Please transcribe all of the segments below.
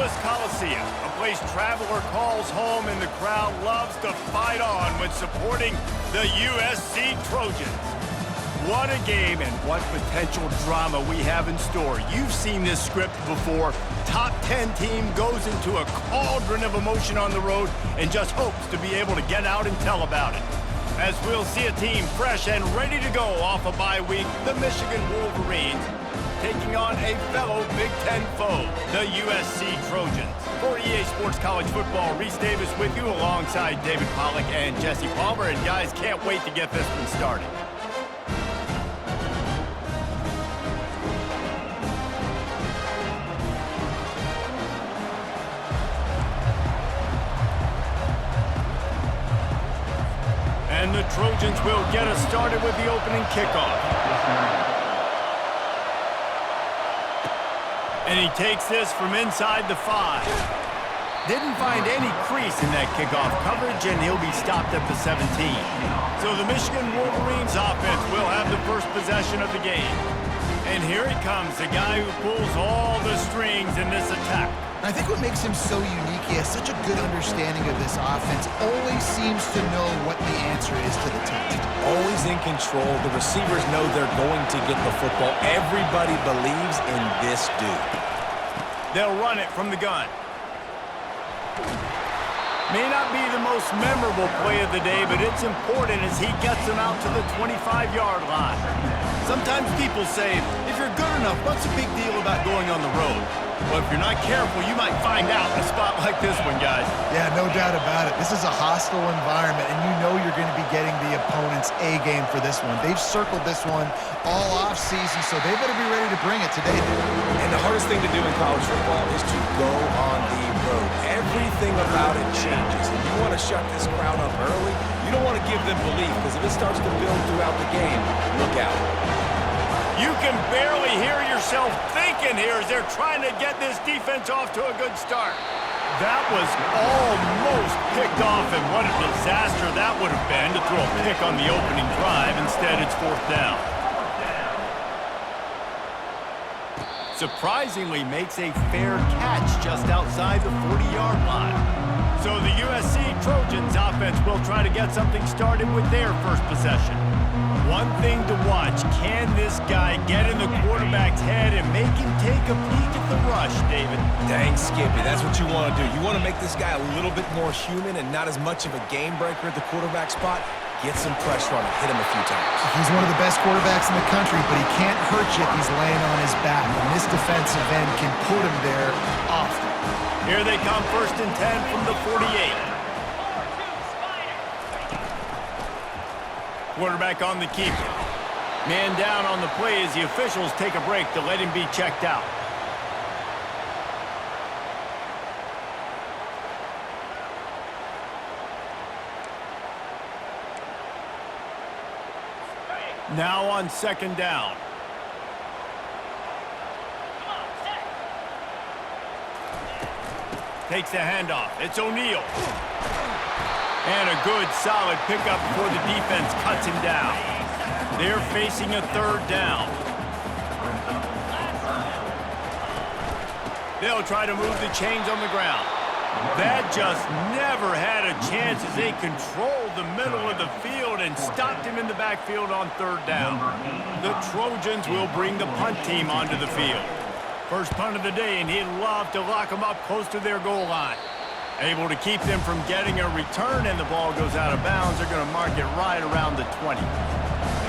Columbus Coliseum, a place traveler calls home and the crowd loves to fight on when supporting the USC Trojans. What a game and what potential drama we have in store. You've seen this script before. Top 10 team goes into a cauldron of emotion on the road and just hopes to be able to get out and tell about it. As we'll see a team fresh and ready to go off a bye week, the Michigan Wolverines, taking on a fellow Big Ten foe, the USC Trojans. For EA Sports College Football, Reese Davis with you alongside David Pollack and Jesse Palmer. And guys, can't wait to get this one started. And the Trojans will get us started with the opening kickoff. And he takes this from inside the 5. Didn't find any crease in that kickoff coverage, and he'll be stopped at the 17. So the Michigan Wolverines offense will have the first possession of the game. And here he comes, the guy who pulls all the strings in this attack. I think what makes him so unique, he has such a good understanding of this offense, always seems to know what the answer is to the test. Always in control. The receivers know they're going to get the football. Everybody believes in this dude. They'll run it from the gun. May not be the most memorable play of the day, but it's important as he gets them out to the 25-yard line. Sometimes people say, if you're good enough, what's the big deal about going on the road? Well, if you're not careful, you might find out in a spot like this one, guys. Yeah, no doubt about it. This is a hostile environment, and you know you're going to be getting the opponent's A-game for this one. They've circled this one all off-season, so they better be ready to bring it today, dude. And the hardest thing to do in college football is to go on the road. Everything about it changes. And you want to shut this crowd up early, you don't want to give them belief, because if it starts to build throughout the game, look out. You can barely hear yourself thinking here as they're trying to get this defense off to a good start. That was almost picked off, and what a disaster that would have been to throw a pick on the opening drive. Instead, it's 4th down. Surprisingly makes a fair catch just outside the 40-yard line. So the USC Trojans offense will try to get something started with their first possession. One thing to watch, can this guy get in the quarterback's head and make him take a peek at the rush, David? Dang, Skippy, that's what you want to do. You want to make this guy a little bit more human and not as much of a game breaker at the quarterback spot. Get some pressure on him, hit him a few times. He's one of the best quarterbacks in the country, but he can't hurt you if he's laying on his back. And this defensive end can put him there often. Here they come, 1st and 10 from the 48. Quarterback on the keeper. Man down on the play as the officials take a break to let him be checked out. Now on 2nd down. Takes the handoff. It's O'Neal. And a good, solid pickup before the defense cuts him down. They're facing a 3rd down. They'll try to move the chains on the ground. That just never had a chance as they controlled the middle of the field and stopped him in the backfield on 3rd down. The Trojans will bring the punt team onto the field. First punt of the day, and he'd love to lock them up close to their goal line. Able to keep them from getting a return, and the ball goes out of bounds. They're going to mark it right around the 20.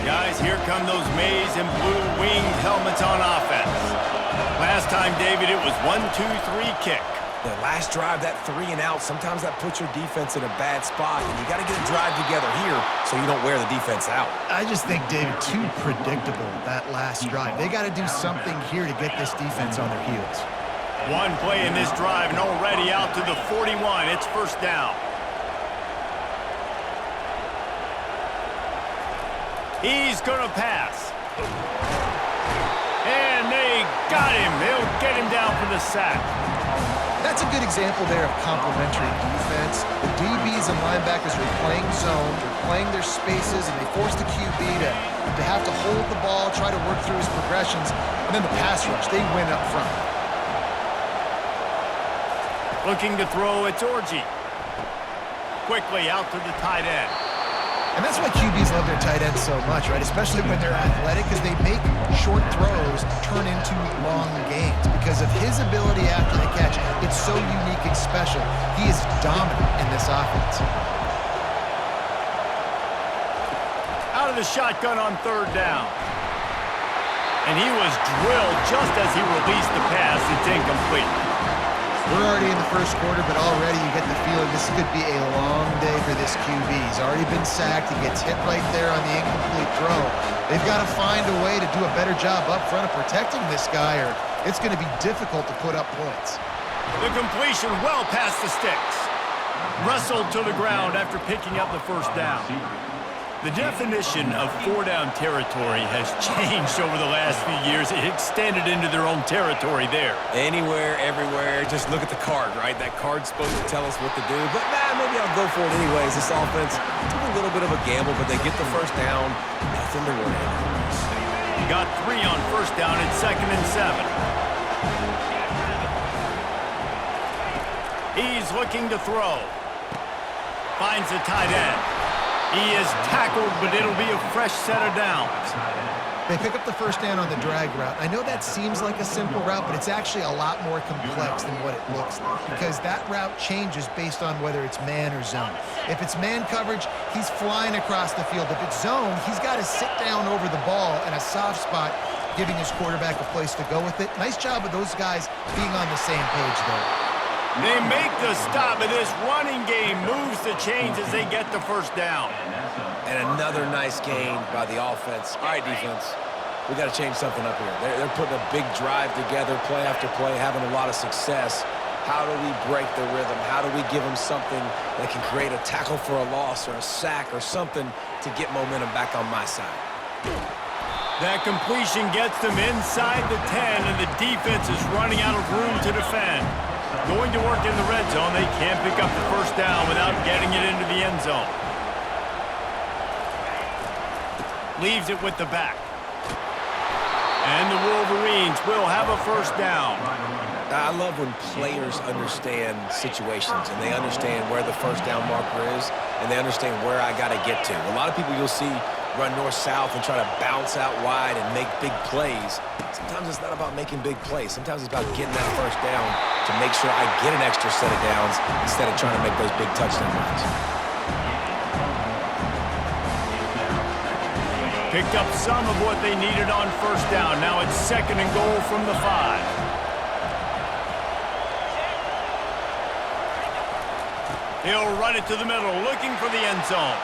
Guys, here come those maize and blue winged helmets on offense. Last time, David, it was 1-2-3 kick. The last drive, that 3 and out, sometimes that puts your defense in a bad spot, and you got to get a drive together here so you don't wear the defense out. I just think, David, too predictable, that last drive. They got to do something here to get this defense on their heels. One play in this drive, and already out to the 41. It's 1st down. He's going to pass. And they got him. They'll get him down for the sack. That's a good example there of complementary defense. The DBs and linebackers are playing zone, they're playing their spaces, and they force the QB to have to hold the ball, try to work through his progressions, and then the pass rush, they win up front. Looking to throw, it's Orji. Quickly out to the tight end. And that's why QBs love their tight ends so much, right? Especially when they're athletic, because they make short throws turn into long gains. Because of his ability after the catch, it's so unique and special. He is dominant in this offense. Out of the shotgun on third down. And he was drilled just as he released the pass. It's incomplete. We're already in the first quarter, but already you get the feeling this could be a long day for this QB. He's already been sacked. He gets hit right there on the incomplete throw. They've got to find a way to do a better job up front of protecting this guy, or it's going to be difficult to put up points. The completion well past the sticks. Wrestled to the ground after picking up the first down. The definition of four-down territory has changed over the last few years. It extended into their own territory there. Anywhere, everywhere, just look at the card, right? That card's supposed to tell us what to do, but maybe I'll go for it anyways. This offense took a little bit of a gamble, but they get the first down. Nothing to worry about. Got 3 on first down and 2nd and 7. He's looking to throw. Finds the tight end. He is tackled, but it'll be a fresh set of downs. They pick up the first down on the drag route. I know that seems like a simple route, but it's actually a lot more complex than what it looks like, because that route changes based on whether it's man or zone. If it's man coverage, he's flying across the field. If it's zone, he's got to sit down over the ball in a soft spot, giving his quarterback a place to go with it. Nice job of those guys being on the same page there. They make the stop, and this running game moves the chains as they get the first down. And another nice gain by the offense. All right, defense, we got to change something up here. They're putting a big drive together, play after play, having a lot of success. How do we break the rhythm? How do we give them something that can create a tackle for a loss or a sack or something to get momentum back on my side? That completion gets them inside the 10, and the defense is running out of room to defend. Going to work in the red zone. They can't pick up the first down without getting it into the end zone. Leaves it with the back. And the Wolverines will have a first down. I love when players understand situations and they understand where the first down marker is and they understand where I got to get to. A lot of people you'll see run north-south and try to bounce out wide and make big plays. Sometimes it's not about making big plays. Sometimes it's about getting that first down to make sure I get an extra set of downs instead of trying to make those big touchdown runs. Picked up some of what they needed on first down. Now it's 2nd and goal from the 5. He'll run it to the middle, looking for the end zone.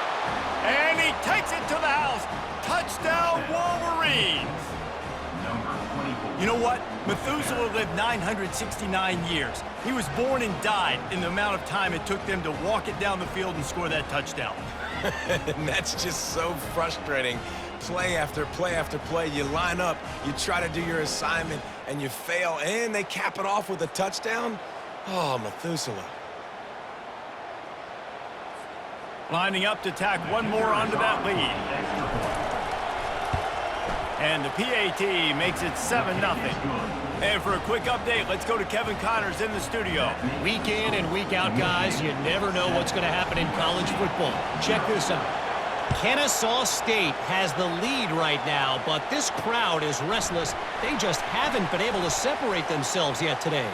And he takes it to the house. Touchdown, Wolverines. You know what? Methuselah lived 969 years. He was born and died in the amount of time it took them to walk it down the field and score that touchdown. And that's just so frustrating. Play after play after play. You line up, you try to do your assignment, and you fail, and they cap it off with a touchdown? Oh, Methuselah. Lining up to tack one more onto that lead. And the PAT makes it 7-0. And for a quick update, let's go to Kevin Connors in the studio. Week in and week out, guys, you never know what's going to happen in college football. Check this out. Kennesaw State has the lead right now, but this crowd is restless. They just haven't been able to separate themselves yet today.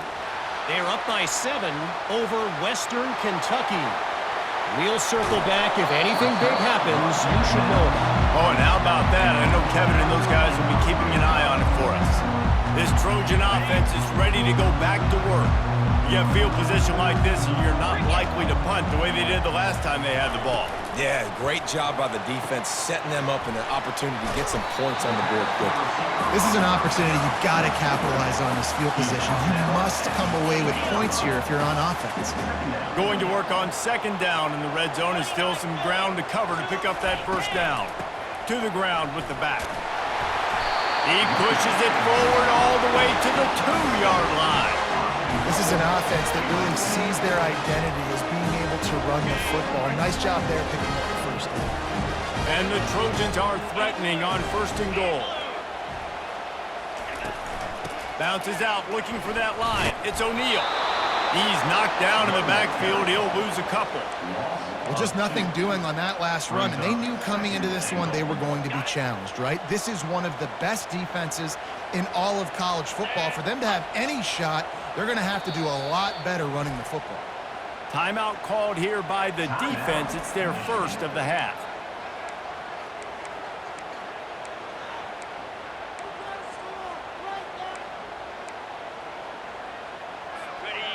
They're up by 7 over Western Kentucky. We'll circle back. If anything big happens, you should know about it. Oh, and how about that? I know Kevin and those guys will be keeping an eye on it for us. This Trojan offense is ready to go back to work. You have field position like this, and you're not likely to punt the way they did the last time they had the ball. Yeah, great job by the defense, setting them up in an opportunity to get some points on the board quickly. This is an opportunity you've got to capitalize on, this field position. You must come away with points here if you're on offense. Going to work on 2nd down in the red zone is still some ground to cover to pick up that first down. To the ground with the back. He pushes it forward all the way to the 2-yard line. This is an offense that really sees their identity as being able to run the football. Nice job there picking up the first down. And the Trojans are threatening on 1st and goal. Bounces out, looking for that line. It's O'Neal. He's knocked down in the backfield. He'll lose a couple. Well, just nothing doing on that last run, and they knew coming into this one they were going to be challenged, right? This is one of the best defenses in all of college football. For them to have any shot, they're going to have to do a lot better running the football. Timeout called here by the defense. It's their first of the half.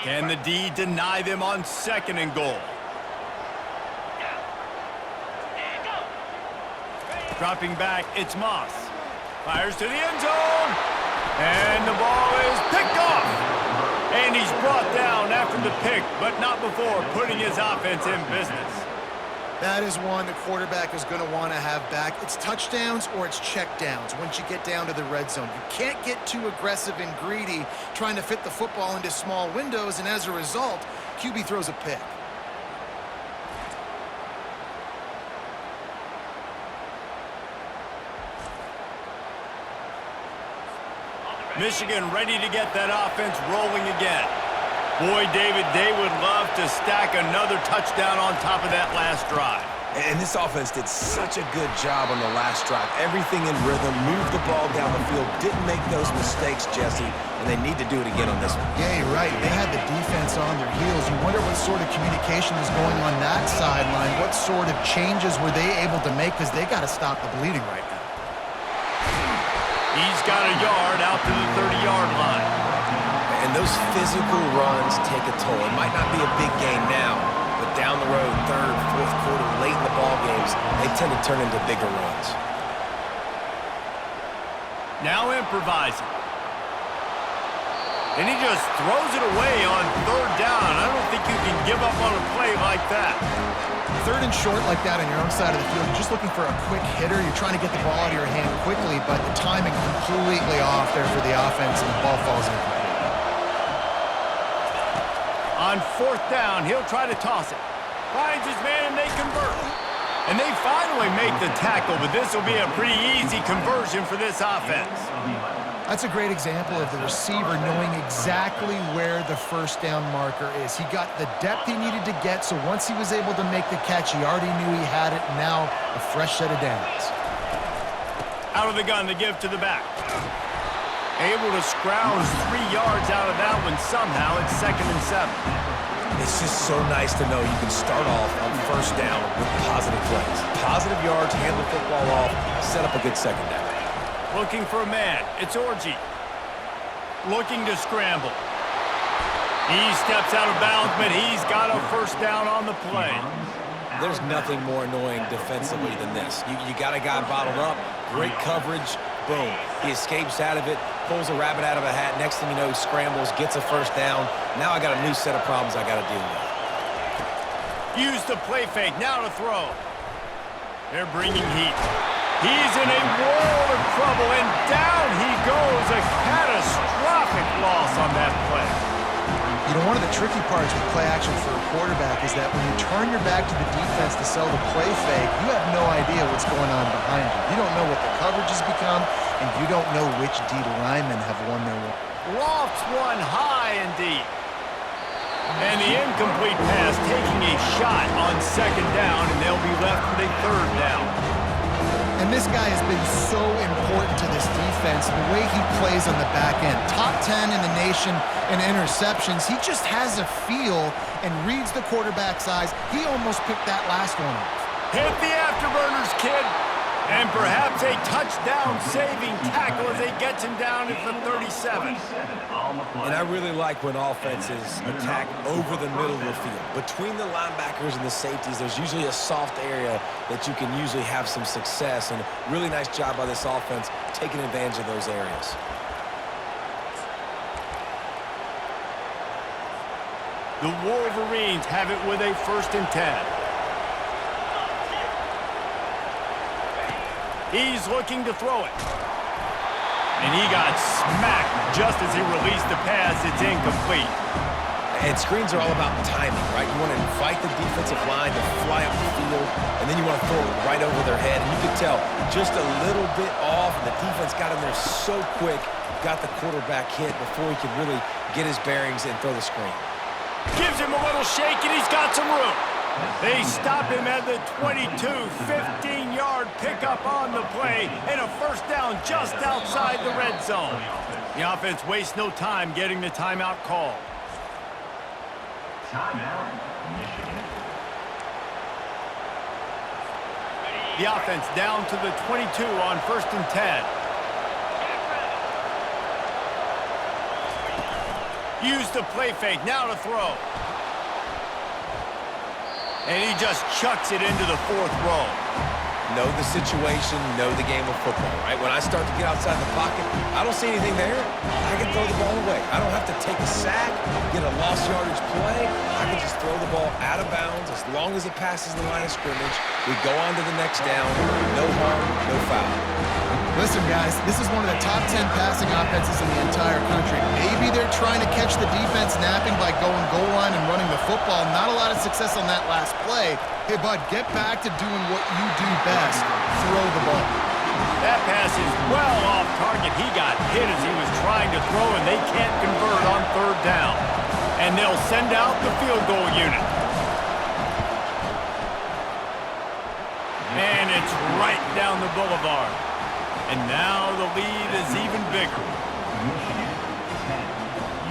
Can the D deny them on 2nd and goal? Dropping back, it's Moss. Fires to the end zone. And the ball is picked off. And he's brought down after the pick, but not before putting his offense in business. That is one the quarterback is going to want to have back. It's touchdowns or it's checkdowns once you get down to the red zone. You can't get too aggressive and greedy trying to fit the football into small windows, and as a result, QB throws a pick. Michigan ready to get that offense rolling again. Boy, David, they would love to stack another touchdown on top of that last drive. And this offense did such a good job on the last drive. Everything in rhythm, moved the ball down the field, didn't make those mistakes, Jesse, and they need to do it again on this one. Yeah, you're right. They had the defense on their heels. You wonder what sort of communication was going on that sideline. What sort of changes were they able to make, because they got to stop the bleeding right now. He's got a yard out to the 30-yard line. And those physical runs take a toll. It might not be a big game now, but down the road, 3rd, 4th quarter, late in the ball games, they tend to turn into bigger runs. Now improvising. And he just throws it away on 3rd down. I don't think you can give up on a play like that. 3rd and short like that on your own side of the field, you're just looking for a quick hitter. You're trying to get the ball out of your hand quickly, but the timing completely off there for the offense, and the ball falls incomplete. On 4th down, he'll try to toss it. Finds his man, and they convert. And they finally make the tackle, but this will be a pretty easy conversion for this offense. That's a great example of the receiver knowing exactly where the 1st down marker is. He got the depth he needed to get, so once he was able to make the catch, he already knew he had it, and now a fresh set of downs. Out of the gun, the give to the back. Able to scrounge 3 yards out of that one somehow. It's 2nd and 7. It's just so nice to know you can start off on 1st down with positive plays. Positive yards, hand the football off, set up a good 2nd down. Looking for a man. It's Orji. Looking to scramble. He steps out of bounds, but he's got a 1st down on the play. There's nothing more annoying defensively than this. You got a guy bottled up, great coverage, boom. He escapes out of it, pulls a rabbit out of a hat. Next thing you know, he scrambles, gets a 1st down. Now I got a new set of problems I got to deal with. Use the play fake. Now to throw. They're bringing heat. He's in a world of trouble, and down he goes. A catastrophic loss on that play. You know, one of the tricky parts with play action for a quarterback is that when you turn your back to the defense to sell the play fake, you have no idea what's going on behind you. You don't know what the coverage has become, and you don't know which D linemen have won their one. Lofts one high and deep. And the incomplete pass taking a shot on 2nd down, and they'll be left with a 3rd down. And this guy has been so important to this defense, the way he plays on the back end. Top 10 in the nation in interceptions. He just has a feel and reads the quarterback's eyes. He almost picked that last one off. Hit the afterburners, kid. And perhaps a touchdown-saving tackle as he gets him down at the 37. And I really like when offenses attack over the middle of the field. Between the linebackers and the safeties, there's usually a soft area that you can usually have some success. And really nice job by this offense taking advantage of those areas. The Wolverines have it with a 1st and 10. He's looking to throw it. And he got smacked just as he released the pass. It's incomplete. And screens are all about timing, right? You want to invite the defensive line to fly up the field, and then you want to throw it right over their head. And you can tell just a little bit off, and the defense got in there so quick, got the quarterback hit before he could really get his bearings and throw the screen. Gives him a little shake, and he's got some room. They stop him at the 22, 15-yard pickup on the play, and a first down just outside the red zone. The offense wastes no time getting the timeout call. Timeout, Michigan. The offense down to the 22 on 1st and 10. Use the play fake, now to throw. And he just chucks it into the 4th row. Know the situation, know the game of football, right? When I start to get outside the pocket, I don't see anything there. I can throw the ball away. I don't have to take a sack, get a lost yardage play. I can just throw the ball out of bounds as long as it passes the line of scrimmage. We go on to the next down. No harm, no foul. Listen, guys, this is one of the top 10 passing offenses in the entire country. Maybe they're trying to catch the defense napping by going goal line and running the football. Not a lot of success on that last play. Hey, bud, get back to doing what you do best. Throw the ball. That pass is well off target. He got hit as he was trying to throw, and they can't convert on 3rd down. And they'll send out the field goal unit. And it's right down the boulevard. And now the lead is even bigger. Michigan 10,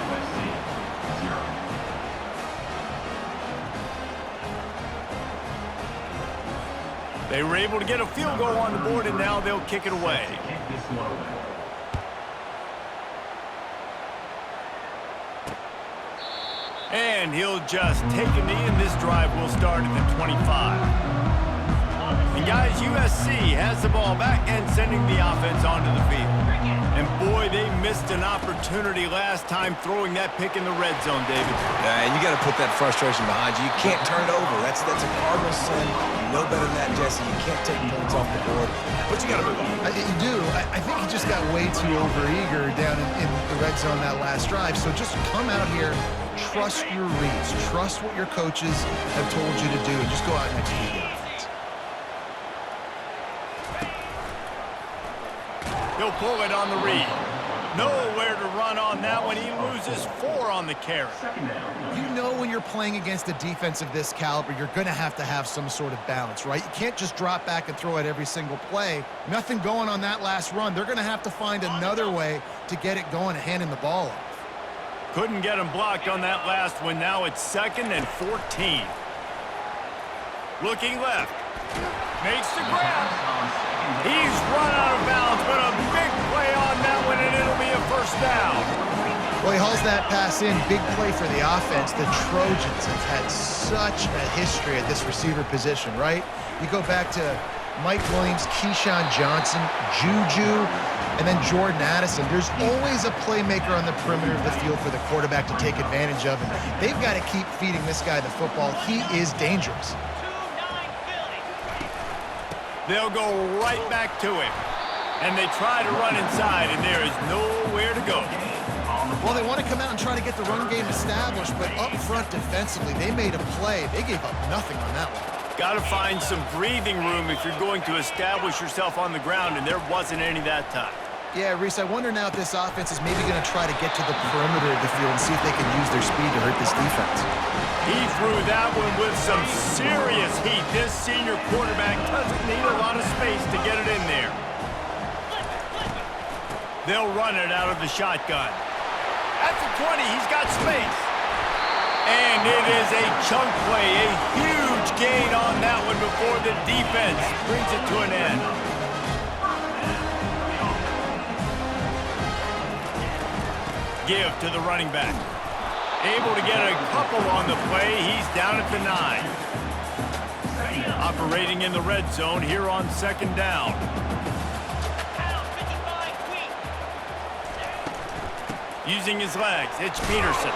USC 0. They were able to get a field goal on the board, and now they'll kick it away. Kick this one away. And he'll just take a knee, and this drive will start at the 25. And guys, USC has the ball back and sending the offense onto the field. And boy, they missed an opportunity last time throwing that pick in the red zone, David. And you got to put that frustration behind you. You can't turn it over. That's a cardinal sin. You know better than that, Jesse. You can't take points off the board, but you got to move on. You do. I think he just got way too overeager down in the red zone that last drive. So just come out here, trust your reads, trust what your coaches have told you to do, and just go out and execute the offense. He'll pull it on the read. Nowhere to run on that one. He loses 4 on the carry. You know when you're playing against a defense of this caliber, you're going to have some sort of balance, right? You can't just drop back and throw it every single play. Nothing going on that last run. They're going to have to find another way to get it going and handing the ball off. Couldn't get him blocked on that last one. Now it's 2nd and 14. Looking left. Makes the grab. He's run out of bounds, but a big play on that one, and it'll be a first down. Well, he hauls that pass in. Big play for the offense. The Trojans have had such a history at this receiver position, right? You go back to Mike Williams, Keyshawn Johnson, Juju, and then Jordan Addison. There's always a playmaker on the perimeter of the field for the quarterback to take advantage of, and they've got to keep feeding this guy the football. He is dangerous. They'll go right back to him. And they try to run inside, and there is nowhere to go. Well, they want to come out and try to get the run game established, but up front defensively, they made a play. They gave up nothing on that one. Got to find some breathing room if you're going to establish yourself on the ground, and there wasn't any that time. Yeah, Reese, I wonder now if this offense is maybe going to try to get to the perimeter of the field and see if they can use their speed to hurt this defense. He threw that one with some serious heat. This senior quarterback doesn't need a lot of space to get it in there. They'll run it out of the shotgun. At the 20, he's got space. And it is a chunk play, a huge gain on that one before the defense brings it to an end. Give to the running back. Able to get a couple on the play. He's down at the 9. Operating in the red zone here on 2nd down. Using his legs, it's Peterson.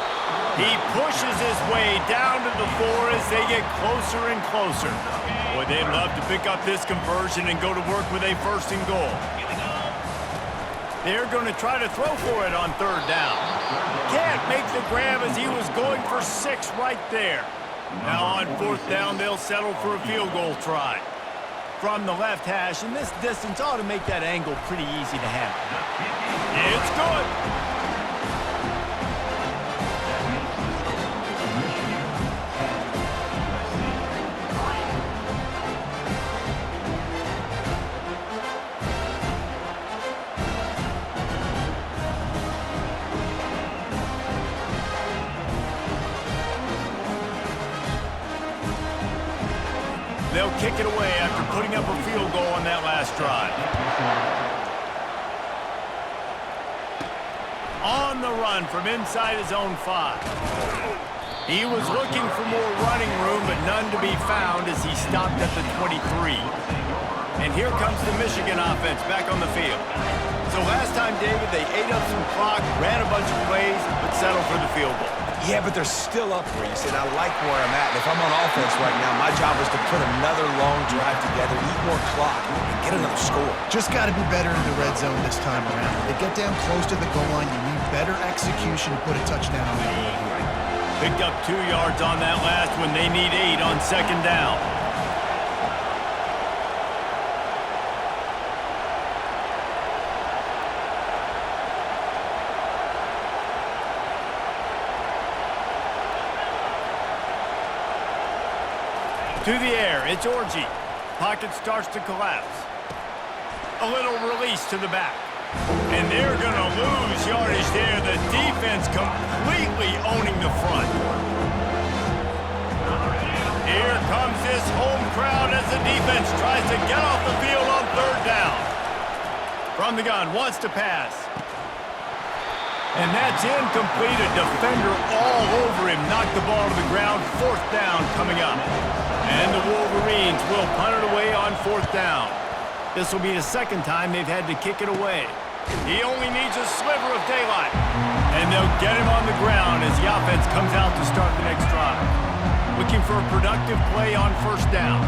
He pushes his way down to the 4 as they get closer and closer. Boy, they'd love to pick up this conversion and go to work with a 1st and goal. They're going to try to throw for it on 3rd down. Can't make the grab as he was going for 6 right there. Now on 4th down, they'll settle for a field goal try. From the left hash, and this distance ought to make that angle pretty easy to handle. It's good. They'll kick it away after putting up a field goal on that last drive. On the run from inside his own 5. He was looking for more running room, but none to be found as he stopped at the 23. And here comes the Michigan offense back on the field. So last time, David, they ate up some clock, ran a bunch of plays, but settled for the field goal. Yeah, but they're still up, Reese, and I like where I'm at. And if I'm on offense right now, my job is to put another long drive together, eat more clock, and get another score. Just got to be better in the red zone this time around. They get down close to the goal line. You need better execution to put a touchdown on the board here. Picked up 2 yards on that last one. They need 8 on second down. To the air, it's Orji. Pocket starts to collapse. A little release to the back. And they're going to lose yardage there. The defense completely owning the front. Here comes this home crowd as the defense tries to get off the field on third down. From the gun, wants to pass. And that's incomplete. A defender all over him. Knocked the ball to the ground. Fourth down coming up. And the Wolverines will punt it away on fourth down. This will be the second time they've had to kick it away. He only needs a sliver of daylight. And they'll get him on the ground as the offense comes out to start the next drive. Looking for a productive play on first down.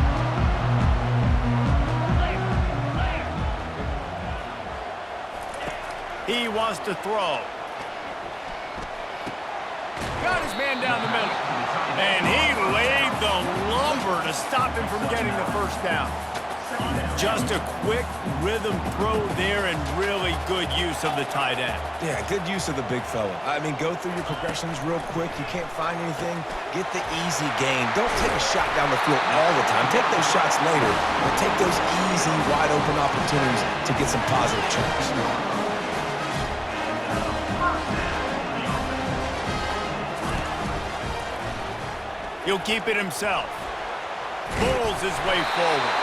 He wants to throw. Got his man down the middle. And he laid the lumber to stop him from getting the first down. Just a quick rhythm throw there and really good use of the tight end. Yeah, good use of the big fella. I mean, go through your progressions real quick. You can't find anything. Get the easy gain. Don't take a shot down the field all the time. Take those shots later, but take those easy, wide-open opportunities to get some positive chunks. He'll keep it himself. Pulls his way forward.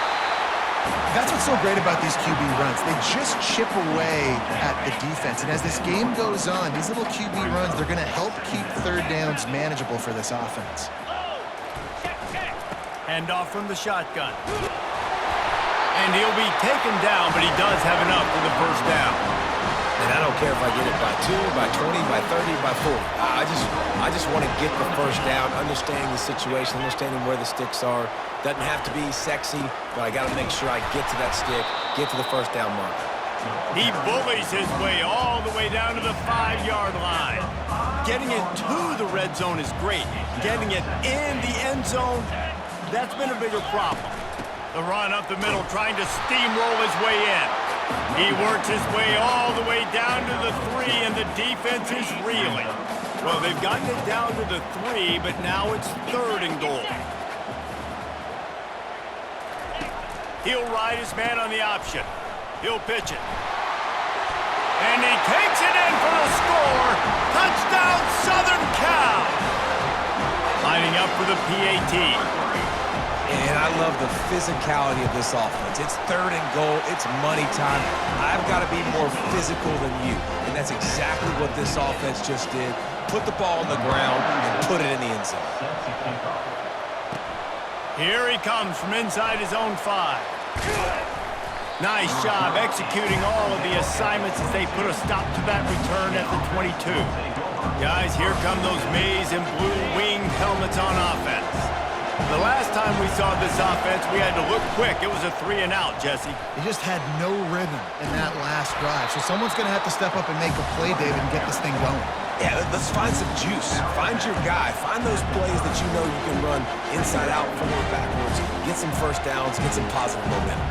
That's what's so great about these QB runs. They just chip away at the defense. And as this game goes on, these little QB runs, they're going to help keep third downs manageable for this offense. Hand off from the shotgun. And he'll be taken down, but he does have enough for the first down. And I don't care if I get it by 2, by 20, by 30, by 40. I just want to get the first down, understanding the situation, understanding where the sticks are. Doesn't have to be sexy, but I got to make sure I get to that stick, get to the first down mark. He bullies his way all the way down to the 5-yard line. Getting it to the red zone is great. Getting it in the end zone, that's been a bigger problem. The run up the middle, trying to steamroll his way in. He works his way all the way down to the 3, and the defense is reeling. Well, they've gotten it down to the 3, but now it's 3rd and goal. He'll ride his man on the option. He'll pitch it. And he takes it in for the score. Touchdown, Southern Cal. Lining up for the PAT. And I love the physicality of this offense. It's 3rd and goal. It's money time. I've got to be more physical than you. And that's exactly what this offense just did. Put the ball on the ground and put it in the end zone. Here he comes from inside his own 5. Nice job executing all of the assignments as they put a stop to that return at the 22. Guys, here come those maize and blue winged helmets on offense. The last time we saw this offense, we had to look quick. It was a 3 and out, Jesse. They just had no rhythm in that last drive. So someone's going to have to step up and make a play, David, and get this thing going. Yeah, let's find some juice. Find your guy. Find those plays that you know you can run inside out, forward, backwards. Get some first downs. Get some positive momentum.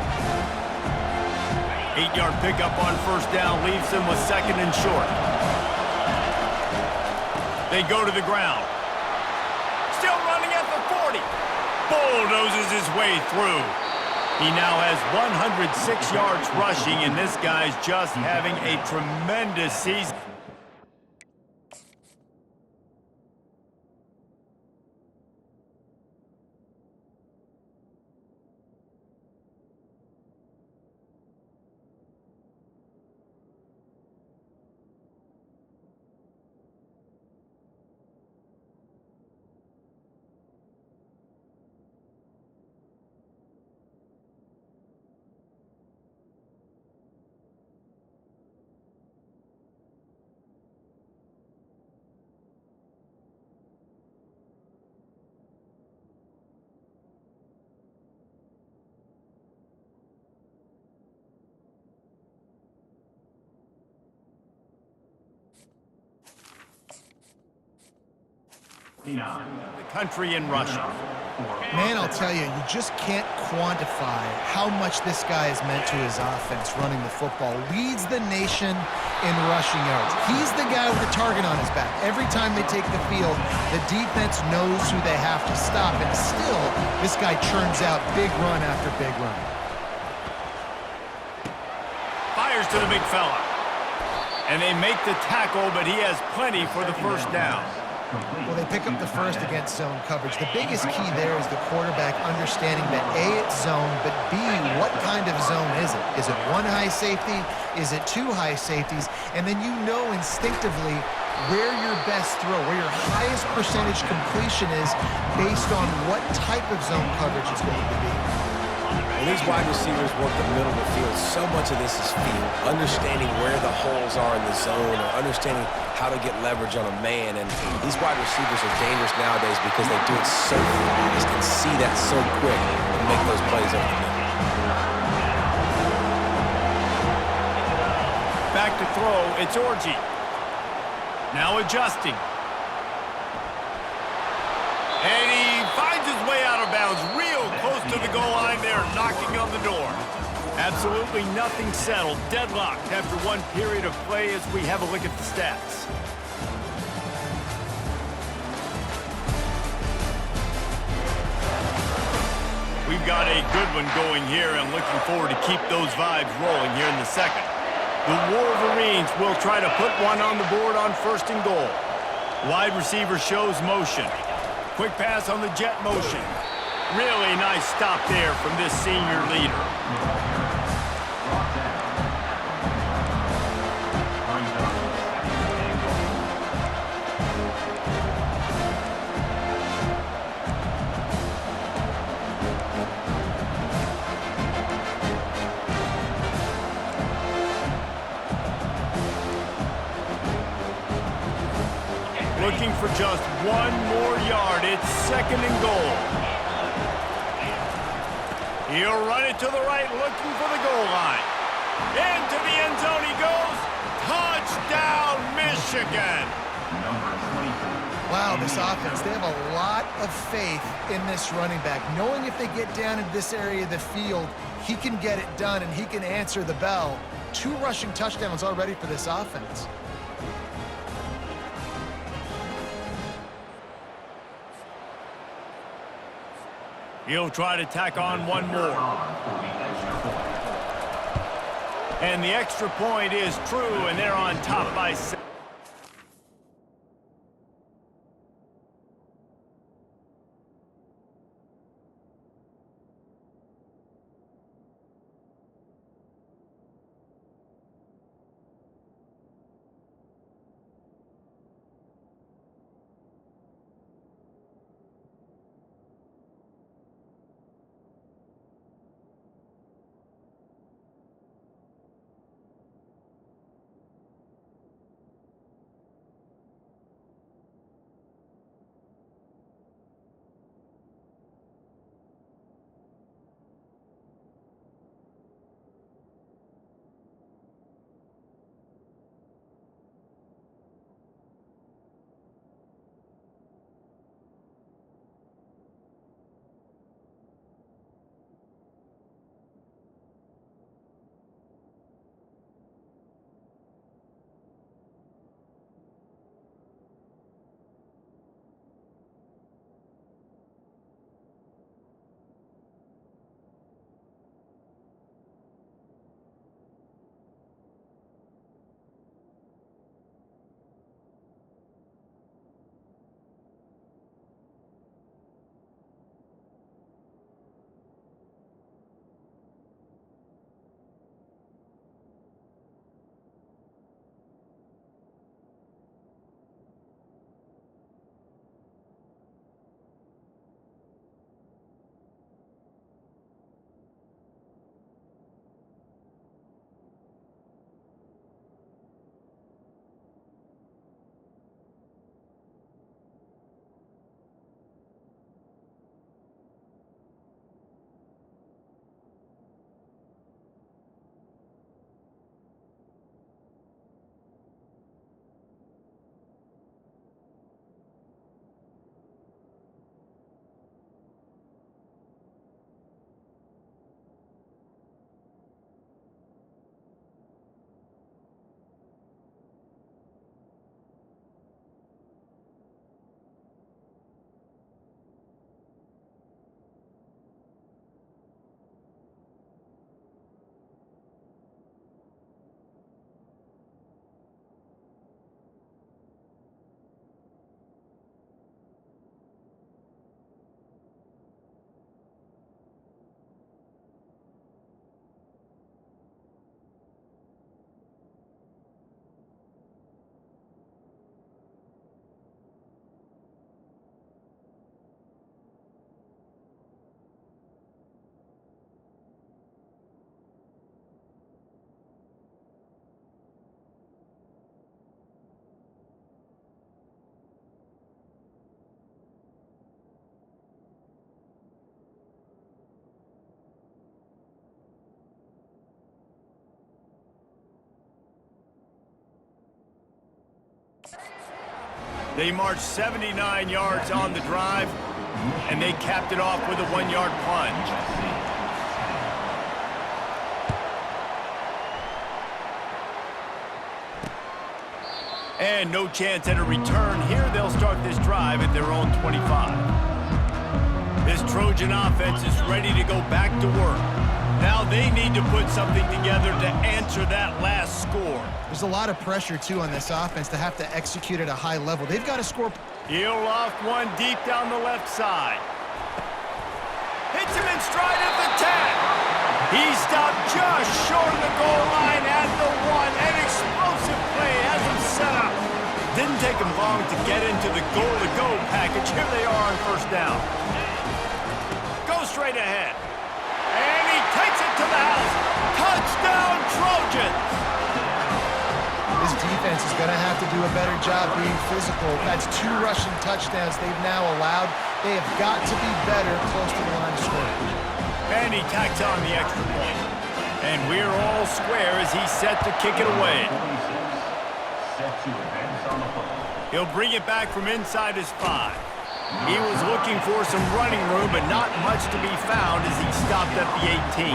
8-yard pickup on first down leaves them with 2nd and short. They go to the ground. Still running at the 40. Bulldozes his way through. He now has 106 yards rushing, and this guy's just having a tremendous season. the country in rushing. Man, I'll tell you, you just can't quantify how much this guy has meant to his offense running the football. Leads the nation in rushing yards. He's the guy with the target on his back. Every time they take the field, the defense knows who they have to stop, and still, this guy churns out big run after big run. Fires to the big fella. And they make the tackle, but he has plenty for the first down. Well, they pick up the first against zone coverage. The biggest key there is the quarterback understanding that A, it's zone, but B, what kind of zone is it? Is it one high safety? Is it two high safeties? And then you know instinctively where your best throw, where your highest percentage completion is based on what type of zone coverage it's going to be. When these wide receivers work the middle of the field, so much of this is feel, understanding where the holes are in the zone or understanding how to get leverage on a man. And these wide receivers are dangerous nowadays because they do it so fast and see that so quick and make those plays over the middle. Back to throw, it's Orji. Now adjusting. And he finds his way out of bounds real close to the goal line there, knocking on the door. Absolutely nothing settled, deadlocked after one period of play as we have a look at the stats. We've got a good one going here and looking forward to keep those vibes rolling here in the second. The Wolverines will try to put one on the board on first and goal. Wide receiver shows motion. Quick pass on the jet motion. Really nice stop there from this senior leader. Looking for just one more yard. It's second and goal. He'll run it to the right, looking for the goal line. Into the end zone he goes. Touchdown, Michigan. Wow, this offense, they have a lot of faith in this running back. Knowing if they get down into this area of the field, he can get it done and he can answer the bell. 2 rushing touchdowns already for this offense. He'll try to tack on one more. And the extra point is true, and they're on top by 7. They marched 79 yards on the drive, and they capped it off with a 1-yard plunge. And no chance at a return here. They'll start this drive at their own 25. This Trojan offense is ready to go back to work. Now they need to put something together to answer that last score. There's a lot of pressure, too, on this offense to have to execute at a high level. They've got to score. He'll loft one deep down the left side. Hits him in stride at the 10. He stopped just short of the goal line at the 1. An explosive play has him set up. Didn't take him long to get into the goal-to-go package. Here they are on first down. Go straight ahead. And he takes it to the house. Touchdown, Trojans! This defense is going to have to do a better job being physical. That's 2 rushing touchdowns they've now allowed. They have got to be better close to the line of scrimmage. And he tacks on the extra point. And we're all square as he's set to kick it away. Set to advance on the football. He'll bring it back from inside his 5. He was looking for some running room, but not much to be found as he stopped at the 18.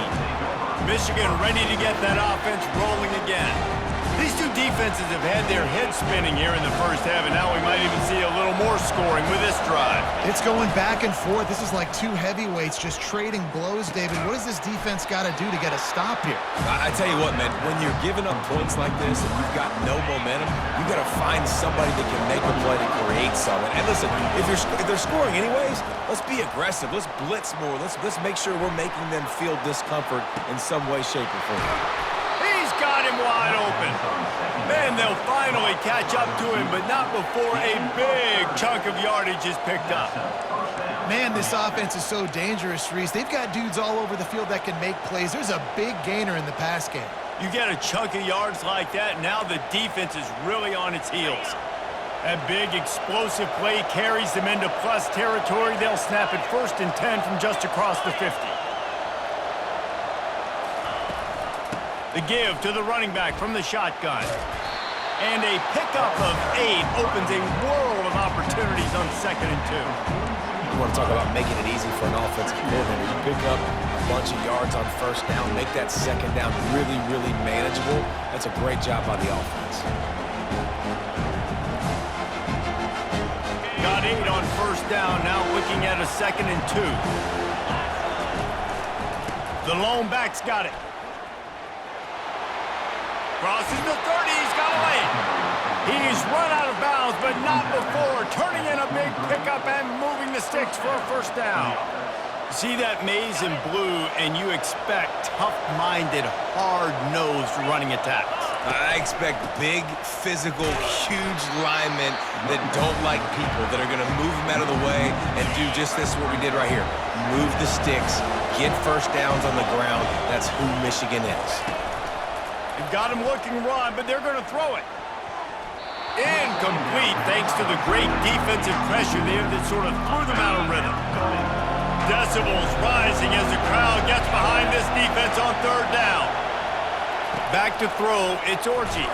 Michigan ready to get that offense rolling again. These two defenses have had their heads spinning here in the first half, and now we might even see a little more scoring with this drive. It's going back and forth. This is like 2 heavyweights just trading blows, David. What does this defense got to do to get a stop here? I tell you what, man, when you're giving up points like this and you've got no momentum, you got to find somebody that can make a play to create something. And listen, if they're scoring anyways, let's be aggressive. Let's blitz more. Let's make sure we're making them feel discomfort in some way, shape, or form. Got him wide open. Man, they'll finally catch up to him, but not before a big chunk of yardage is picked up. Man, this offense is so dangerous, Reese. They've got dudes all over the field that can make plays. There's a big gainer in the pass game. You get a chunk of yards like that, now the defense is really on its heels. That big explosive play carries them into plus territory. They'll snap it 1st and 10 from just across the 50. The give to the running back from the shotgun. And a pickup of 8 opens a world of opportunities on 2nd and 2. You want to talk about making it easy for an offensive coordinator. You pick up a bunch of yards on 1st down, make that 2nd down really, really manageable. That's a great job by the offense. Got 8 on 1st down, now looking at a 2nd and 2. The lone back's got it. Crosses the 30, he's got away. He's run out of bounds, but not before turning in a big pickup and moving the sticks for a 1st down. See that maize and blue, and you expect tough-minded, hard-nosed running attacks. I expect big, physical, huge linemen that don't like people, that are going to move them out of the way and do just this, what we did right here. Move the sticks, get 1st downs on the ground. That's who Michigan is. They've got him looking run, but they're going to throw it. Incomplete, thanks to the great defensive pressure there that sort of threw them out of rhythm. Decibels rising as the crowd gets behind this defense on 3rd down. Back to throw, it's Orji.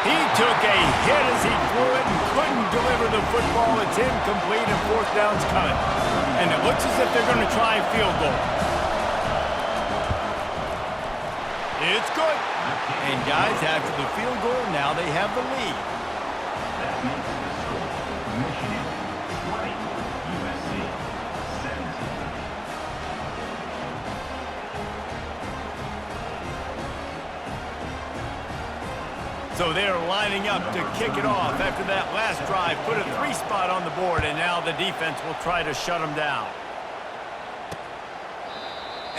He took a hit as he threw it and couldn't deliver the football. It's incomplete and 4th down's coming. And it looks as if they're going to try a field goal. It's good. And guys, after the field goal, now they have the lead. That makes the score Michigan 20, USC 17. So they're lining up to kick it off after that last drive. Put a 3 spot on the board, and now the defense will try to shut them down.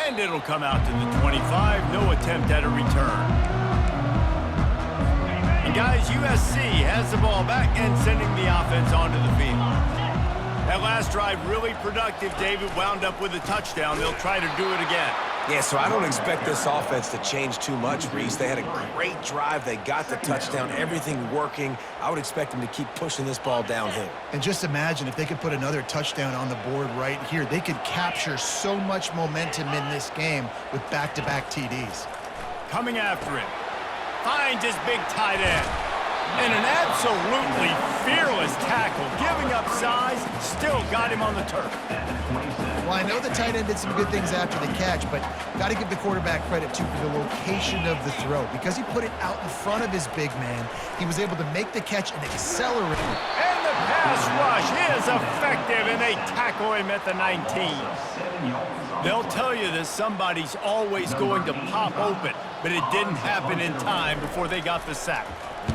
And it'll come out to the 25. No attempt at a return. And guys, USC has the ball back and sending the offense onto the field. That last drive really productive. David wound up with a touchdown. They'll try to do it again. Yeah, so I don't expect this offense to change too much, Reese. They had a great drive. They got the touchdown, everything working. I would expect them to keep pushing this ball downhill. And just imagine if they could put another touchdown on the board right here. They could capture so much momentum in this game with back-to-back TDs. Coming after him. Finds his big tight end. And an absolutely fearless tackle, giving up size, still got him on the turf. Well, I know the tight end did some good things after the catch, but got to give the quarterback credit, too, for the location of the throw. Because he put it out in front of his big man, he was able to make the catch and accelerate. And the pass rush is effective, and they tackle him at the 19. They'll tell you that somebody's always going to pop open, but it didn't happen in time before they got the sack.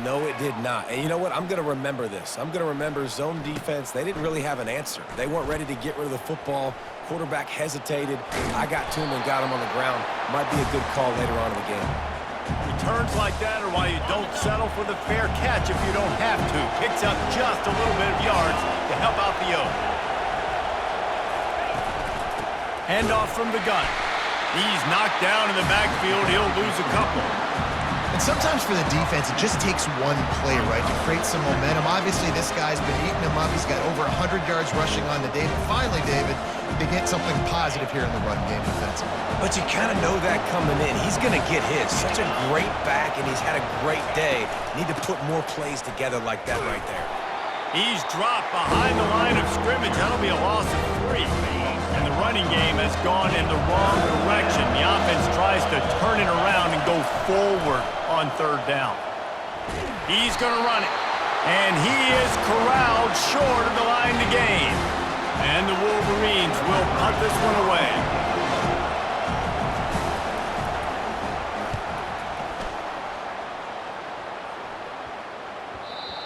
No, it did not. And you know what? I'm going to remember this. I'm going to remember zone defense. They didn't really have an answer. They weren't ready to get rid of the football. Quarterback hesitated. I got to him and got him on the ground. Might be a good call later on in the game. Returns like that are why you don't settle for the fair catch if you don't have to. Picks up just a little bit of yards to help out the O. Handoff from the gun. He's knocked down in the backfield. He'll lose a couple. And sometimes for the defense, it just takes one play, right, to create some momentum. Obviously, this guy's been eating him up. He's got over 100 yards rushing on the day. But finally, David, they get something positive here in the run game defensively. But you kind of know that coming in. He's going to get his. Such a great back, and he's had a great day. Need to put more plays together like that right there. He's dropped behind the line of scrimmage. That'll be a loss of 3. And the running game has gone in the wrong direction. The offense tries to turn it around and go forward on third down. He's going to run it. And he is corralled short of the line to gain. And the Wolverines will punt this one away.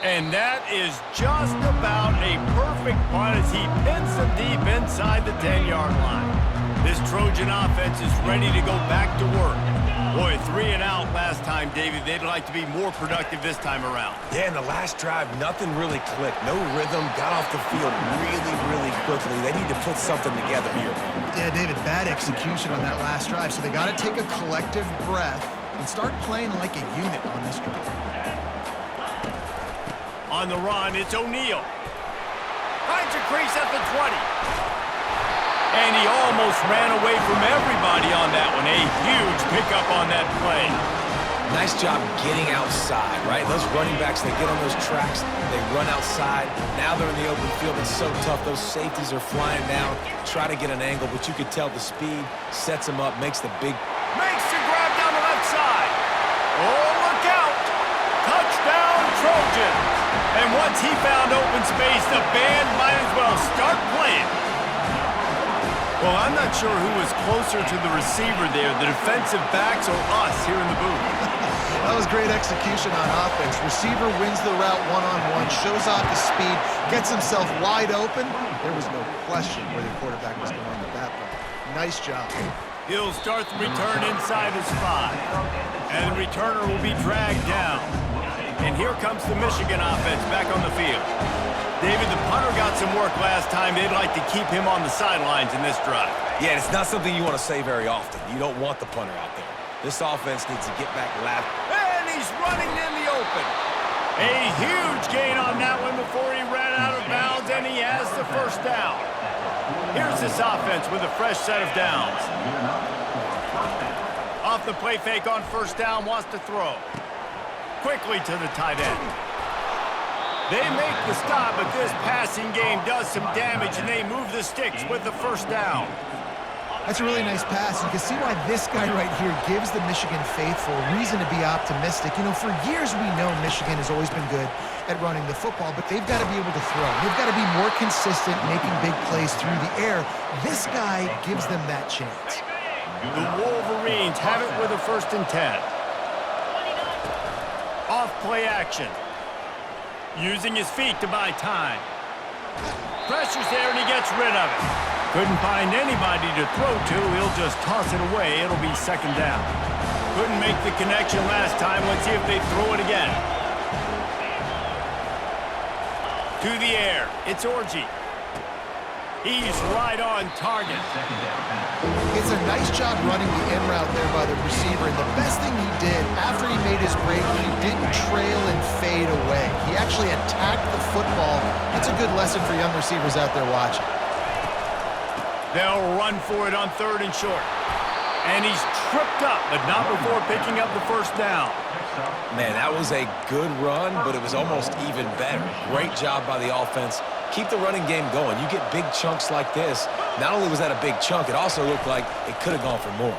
And that is just about a perfect punt as he pins them deep inside the 10-yard line. This Trojan offense is ready to go back to work. Boy, 3 and out last time, David. They'd like to be more productive this time around. Yeah, in the last drive, nothing really clicked. No rhythm, got off the field really quickly. They need to put something together here. Yeah, David, bad execution on that last drive. So they got to take a collective breath and start playing like a unit on this drive. On the run, it's O'Neal. Finds a crease at the 20. And he almost ran away from everybody on that one. A huge pickup on that play. Nice job getting outside, right? Those running backs, they get on those tracks, they run outside. Now they're in the open field. It's so tough. Those safeties are flying down. Try to get an angle, but you could tell the speed sets him up, makes the big... Makes the grab down the left side. Oh, look out. Touchdown, Trojans. And once he found open space, the band might as well start playing. Well, I'm not sure who was closer to the receiver there, the defensive backs or us here in the booth. That was great execution on offense. Receiver wins the route one-on-one, shows off his speed, gets himself wide open. There was no question where the quarterback was going with that one. Nice job. He'll start the return inside his 5. And the returner will be dragged down. And here comes the Michigan offense back on the field. David, the punter got some work last time. They'd like to keep him on the sidelines in this drive. Yeah, it's not something you want to say very often. You don't want the punter out there. This offense needs to get back left. And he's running in the open. A huge gain on that one before he ran out of bounds, and he has the first down. Here's this offense with a fresh set of downs. Off the play fake on first down, wants to throw. Quickly to the tight end. They make the stop, but this passing game does some damage, and they move the sticks with the first down. That's a really nice pass. You can see why this guy right here gives the Michigan faithful reason to be optimistic. You know, for years we know Michigan has always been good at running the football, but they've got to be able to throw. They've got to be more consistent, making big plays through the air. This guy gives them that chance. The Wolverines have it with a 1st and 10. Off play action. Using his feet to buy time. Pressure's there and he gets rid of it. Couldn't find anybody to throw to. He'll just toss it away. It'll be 2nd down. Couldn't make the connection last time. Let's see if they throw it again. To the air. It's Orji. He's right on target. It's a nice job running the in route there by the receiver, and the best thing he did after he made his break, he didn't trail and fade away. He actually attacked the football. It's a good lesson for young receivers out there watching. They'll run for it on 3rd and short. And he's tripped up, but not before picking up the first down. Man, that was a good run, but it was almost even better. Great job by the offense. Keep the running game going. You get big chunks like this. Not only was that a big chunk, it also looked like it could have gone for more.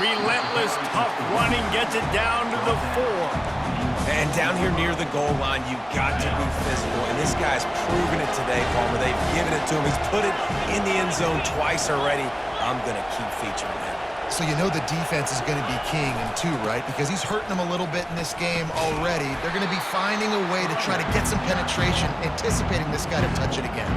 Relentless, tough running gets it down to the 4. And down here near the goal line, you got to be physical. And this guy's proven it today, Palmer. They've given it to him. He's put it in the end zone twice already. I'm going to keep featuring him. So you know the defense is going to be keying him too, right? Because he's hurting them a little bit in this game already. They're going to be finding a way to try to get some penetration, anticipating this guy to touch it again.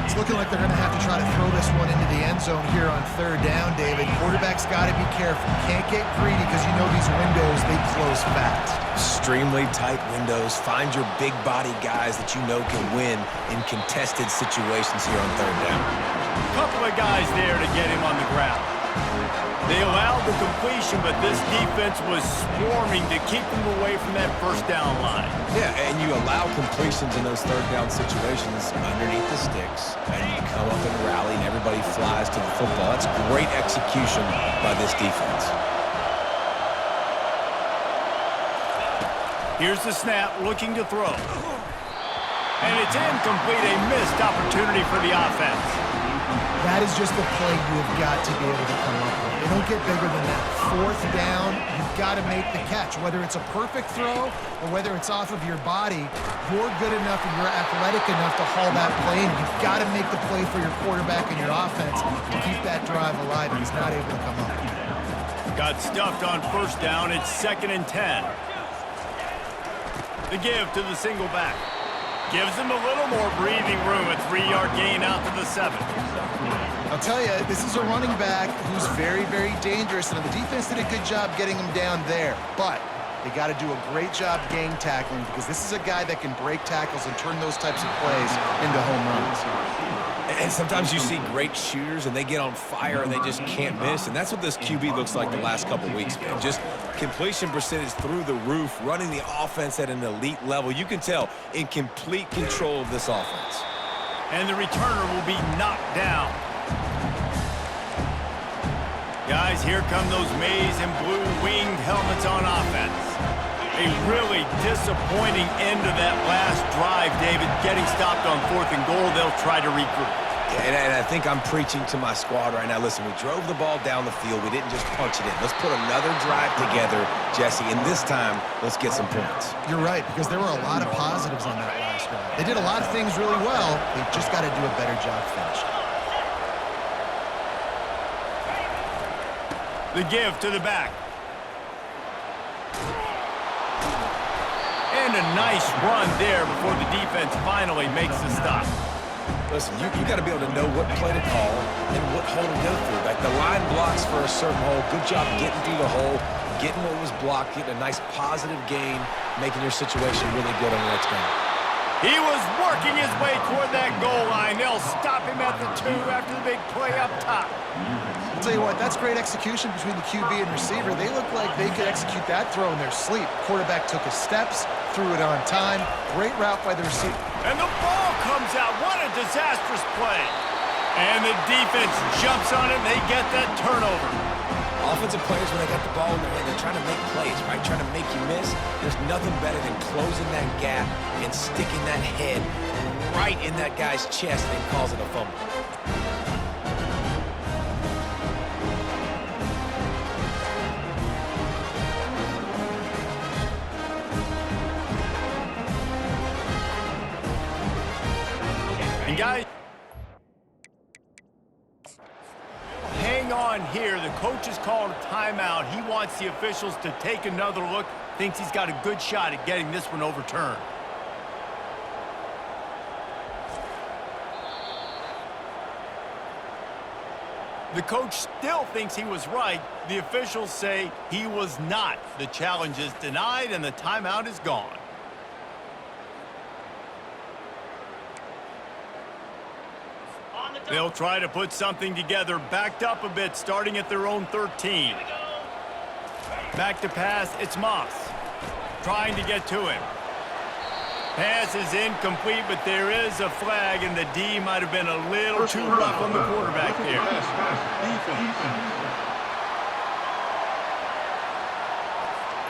It's looking like they're going to have to try to throw this one into the end zone here on 3rd down, David. Quarterback's got to be careful. Can't get greedy because you know these windows, they close fast. Extremely tight windows. Find your big body guys that you know can win in contested situations here on 3rd down. Couple of guys there to get him on the ground. They allowed the completion, but this defense was swarming to keep them away from that 1st down line. Yeah, and you allow completions in those 3rd down situations underneath the sticks, and you come up and rally, and everybody flies to the football. That's great execution by this defense. Here's the snap, looking to throw. And it's incomplete, a missed opportunity for the offense. That is just the play you have got to be able to come up with. They don't get bigger than that. 4th down, you've got to make the catch. Whether it's a perfect throw or whether it's off of your body, you're good enough and you're athletic enough to haul that play in. You've got to make the play for your quarterback and your offense to keep that drive alive, and he's not able to come up. Got stuffed on 1st down. It's 2nd and 10. The give to the single back. Gives him a little more breathing room. A 3-yard gain out to the 7. I'll tell you, this is a running back who's very, very dangerous, and the defense did a good job getting him down there. But they got to do a great job gang tackling because this is a guy that can break tackles and turn those types of plays into home runs. And sometimes you see great shooters, and they get on fire, and they just can't miss. And that's what this QB looks like the last couple weeks, man. Just completion percentage through the roof, running the offense at an elite level. You can tell in complete control of this offense. And the returner will be knocked down. Guys, here come those maize and blue winged helmets on offense. A really disappointing end of that last drive, David. Getting stopped on 4th and goal, they'll try to regroup. And I think I'm preaching to my squad right now. Listen, we drove the ball down the field. We didn't just punch it in. Let's put another drive together, Jesse, and this time, let's get some points. You're right, because there were a lot of positives on that last drive. They did a lot of things really well. They've just got to do a better job finishing. The give to the back. And a nice run there before the defense finally makes the stop. Listen, you got to be able to know what play to call and what hole to go through. Like the line blocks for a certain hole. Good job getting through the hole, getting what was blocked, getting a nice positive gain, making your situation really good on the next down. He was working his way toward that goal line. They'll stop him at the 2 after the big play up top. I'll tell you what, that's great execution between the QB and receiver. They look like they could execute that throw in their sleep. Quarterback took his steps, threw it on time. Great route by the receiver. And the ball comes out. What a disastrous play. And the defense jumps on it, and they get that turnover. Offensive players, when they got the ball in their hand, they're trying to make plays, right? Trying to make you miss. There's nothing better than closing that gap and sticking that head right in that guy's chest and causing a fumble. And guys, hang on here. The coach has called a timeout. He wants the officials to take another look. Thinks he's got a good shot at getting this one overturned. The coach still thinks he was right. The officials say he was not. The challenge is denied, and the timeout is gone. They'll try to put something together, backed up a bit, starting at their own 13. Back to pass, it's Moss. Trying to get to him. Pass is incomplete, but there is a flag, and the D might have been a little too rough on the quarterback there.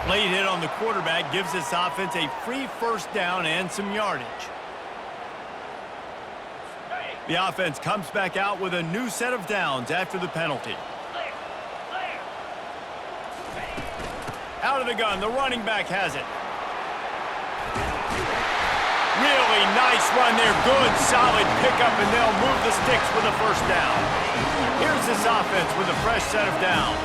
Late hit on the quarterback gives this offense a free first down and some yardage. The offense comes back out with a new set of downs after the penalty. Out of the gun, the running back has it. Really nice run there. Good, solid pickup, and they'll move the sticks with a first down. Here's this offense with a fresh set of downs.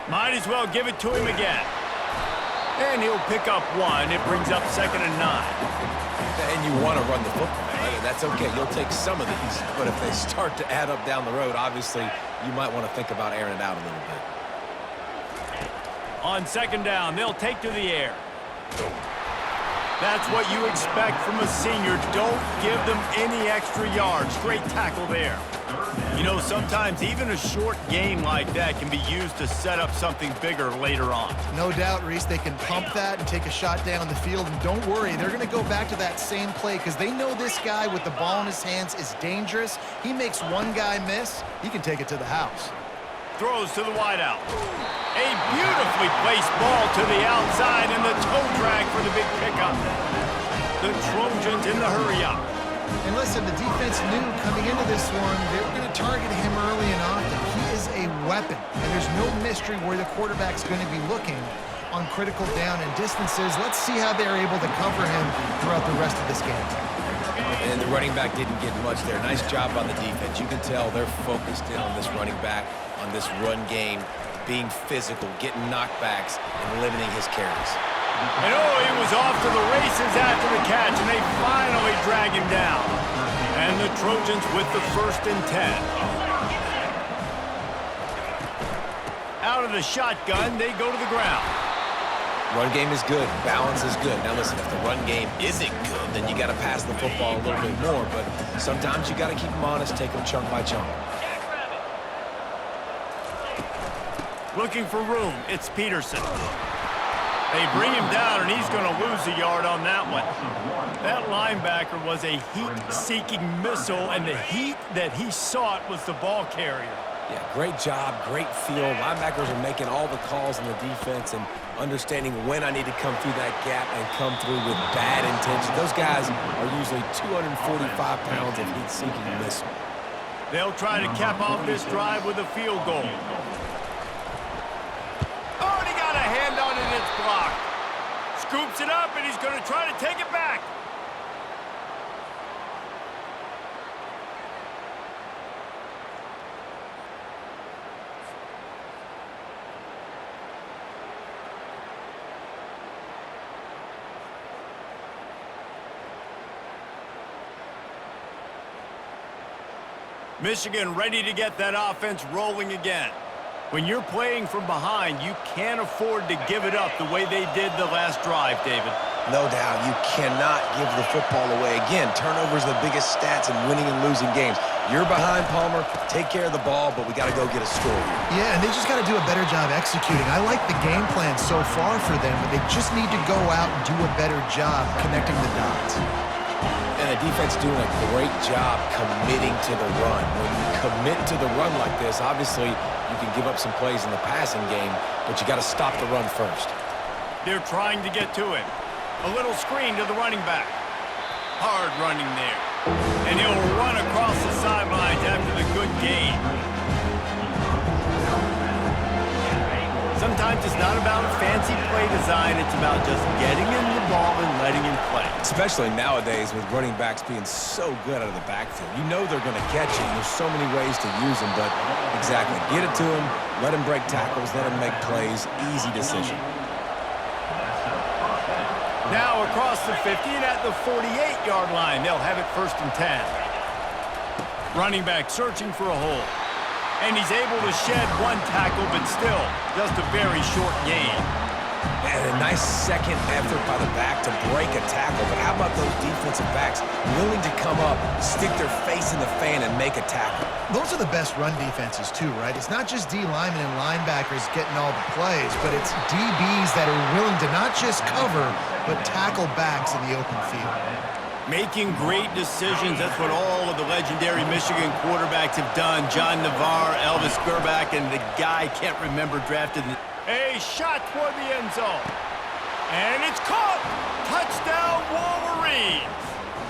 Might as well give it to him again. And he'll pick up one. It brings up 2nd and 9. And you want to run the football. That's okay. You'll take some of these. But if they start to add up down the road, obviously, you might want to think about airing it out a little bit. On 2nd down, they'll take to the air. That's what you expect from a senior. Don't give them any extra yards. Great tackle there. You know, sometimes even a short game like that can be used to set up something bigger later on. No doubt, Reese, they can pump that and take a shot down the field. And don't worry, they're going to go back to that same play because they know this guy with the ball in his hands is dangerous. He makes one guy miss, he can take it to the house. Throws to the wideout. A beautifully placed ball to the outside and the toe drag for the big pickup. The Trojans in the hurry-up. And listen, the defense knew coming into this one, they were going to target him early and often. He is a weapon, and there's no mystery where the quarterback's going to be looking on critical down and distances. Let's see how they're able to cover him throughout the rest of this game. And the running back didn't get much there. Nice job on the defense. You can tell they're focused in on this running back, on this run game, being physical, getting knockbacks, and limiting his carries. And oh, he was off to the races after the catch, and they finally drag him down. And the Trojans with the 1st and 10. Out of the shotgun, they go to the ground. Run game is good. Balance is good. Now listen, if the run game isn't good, then you got to pass the football a little bit more. But sometimes you got to keep them honest, take them chunk by chunk. Looking for room, it's Peterson. They bring him down, and he's going to lose a yard on that one. That linebacker was a heat-seeking missile, and the heat that he sought was the ball carrier. Yeah, great job, great feel. Linebackers are making all the calls in the defense and understanding when I need to come through that gap and come through with bad intention. Those guys are usually 245 pounds of heat-seeking missile. They'll try to cap off this drive with a field goal. Oh, and he got a hand on it, it's blocked. Scoops it up, and he's going to try to take it back. Michigan ready to get that offense rolling again. When you're playing from behind, you can't afford to give it up the way they did the last drive, David. No doubt, you cannot give the football away. Again, turnovers are the biggest stats in winning and losing games. You're behind, Palmer, take care of the ball, but we got to go get a score here. Yeah, and they just got to do a better job executing. I like the game plan so far for them, but they just need to go out and do a better job connecting the dots. And the defense doing a great job committing to the run. When you commit to the run like this, obviously you can give up some plays in the passing game, but you got to stop the run first. They're trying to get to it. A little screen to the running back. Hard running there. And he'll run across the sidelines after the good gain. Sometimes it's not about fancy play design, it's about just getting him the ball and letting him play. Especially nowadays with running backs being so good out of the backfield. You know they're going to catch him. There's so many ways to use him, but exactly. Get it to him, let him break tackles, let him make plays. Easy decision. Now across the 50 and at the 48-yard line, they'll have it 1st and 10. Running back searching for a hole. And he's able to shed one tackle, but still, just a very short gain. And a nice second effort by the back to break a tackle. But how about those defensive backs willing to come up, stick their face in the fan, and make a tackle? Those are the best run defenses, too, right? It's not just D linemen and linebackers getting all the plays, but it's DBs that are willing to not just cover, but tackle backs in the open field. Making great decisions. That's what all of the legendary Michigan quarterbacks have done. John Navarre, Elvis Gerbach, and the guy I can't remember drafted. A shot toward the end zone. And it's caught. Touchdown, Wolverines.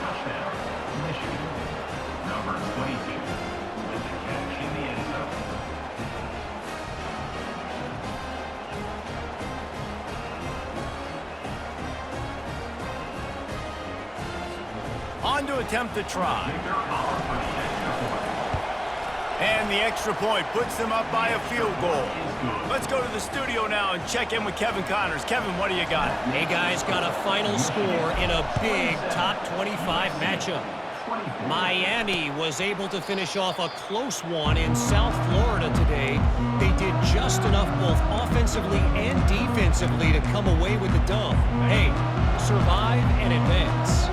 Touchdown, Michigan. Number 22 with the catch in the end zone. On to attempt the try. And the extra point puts them up by a field goal. Let's go to the studio now and check in with Kevin Connors. Kevin, what do you got? Hey, guys, got a final score in a big top 25 matchup. Miami was able to finish off a close one in South Florida today. They did just enough both offensively and defensively to come away with the dub. Hey, survive and advance.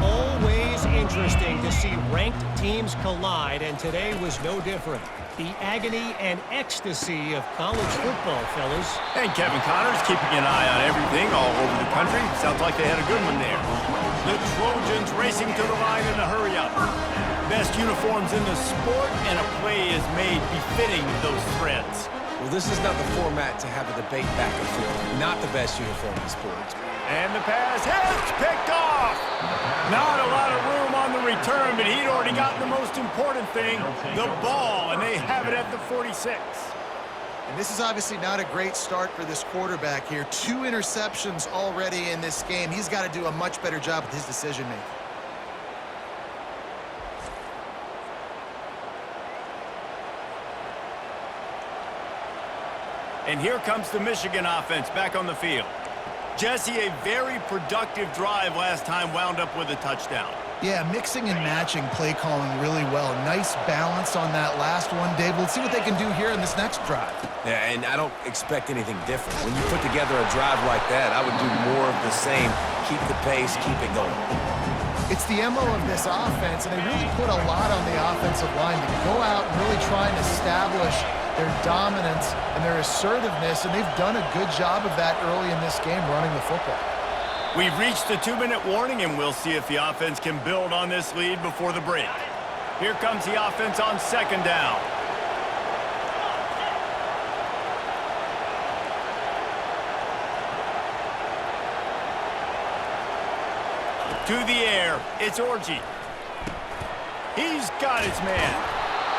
Always interesting to see ranked teams collide, and today was no different. The agony and ecstasy of college football, fellas. And Kevin Connors keeping an eye on everything all over the country. Sounds like they had a good one there. The Trojans racing to the line in a hurry-up. Best uniforms in the sport, and a play is made befitting those threads. Well, this is not the format to have a debate back and forth. Not the best uniform in sports. And the pass hits, picked off. Not a lot of room on the return, but he'd already gotten the most important thing, the ball, and they have it at the 46. And this is obviously not a great start for this quarterback here. 2 interceptions already in this game. He's got to do a much better job with his decision-making. And here comes the Michigan offense back on the field. Jesse, a very productive drive last time, wound up with a touchdown. Yeah, mixing and matching play calling really well. Nice balance on that last one, Dave. Let's see what they can do here in this next drive. Yeah, and I don't expect anything different. When you put together a drive like that, I would do more of the same. Keep the pace, keep it going. It's the MO of this offense, and they really put a lot on the offensive line to go out and really try and establish their dominance and their assertiveness, and they've done a good job of that early in this game running the football. We've reached the 2-minute warning, and we'll see if the offense can build on this lead before the break. Here comes the offense on 2nd down. To the air, it's Orji. He's got his man.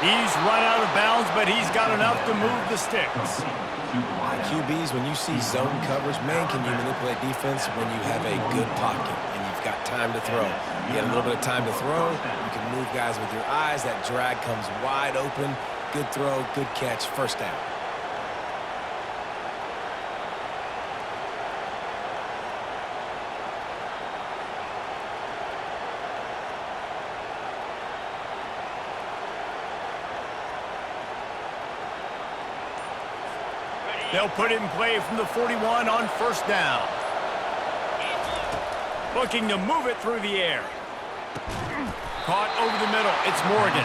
He's run out of bounds, but he's got enough to move the sticks. QBs, when you see zone coverage, man, can you manipulate defense when you have a good pocket and you've got time to throw. You get a little bit of time to throw, you can move guys with your eyes, that drag comes wide open, good throw, good catch, first down. They'll put it in play from the 41 on 1st down. Looking to move it through the air. Caught over the middle. It's Morgan.